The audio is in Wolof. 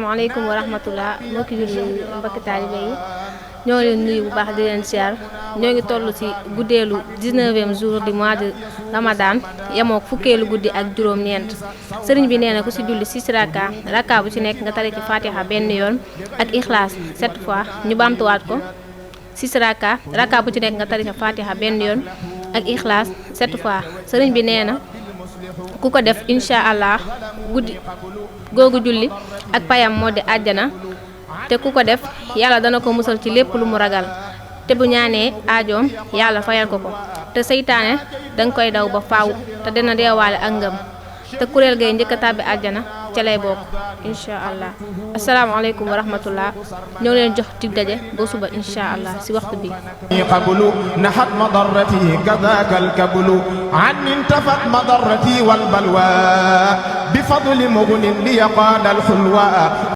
asalaamaaleykum wa rahmatullah mbokki julli mbokki taalibe yi ñoo leen nuyu bu baax di leen siyaar ñoo ngi toll ci guddeelu 19e jour du mois de Ramadan yemook fukkeelu guddi ak juróom-ñeent sëriñ bi nee na ku ci julli 6 rakka bu ci nekk nga tari ci fatiha benn yoon ak ixlaas 7 fois ñu baamtuwaat ko 6 rakka bu ci nekk nga tari ci fatiha benn yoon ak ixlaas 7 fois sëriñ bi nee na ku ko def incha allah guddi googu julli ak payam moo di àjjana te ku ko def yàlla dana ko musal ci lépp lu mu ragal te bu ñaanee aajoom yàlla fayal ko ko te seytaane danga koy daw ba faaw te dina deewaale ak ngëm te kuréel gay njëkk a tàbbi àjjana ca lay bokk incha allah asalaamaaleykum wa rahmatullah ñoo leen jox dig daje ba suba incha allah si waxtu bi qablu nahat madarrati kadaka alkablu an intafat madarrati wal balwa bi fadli mughnin li yaqada alxulwa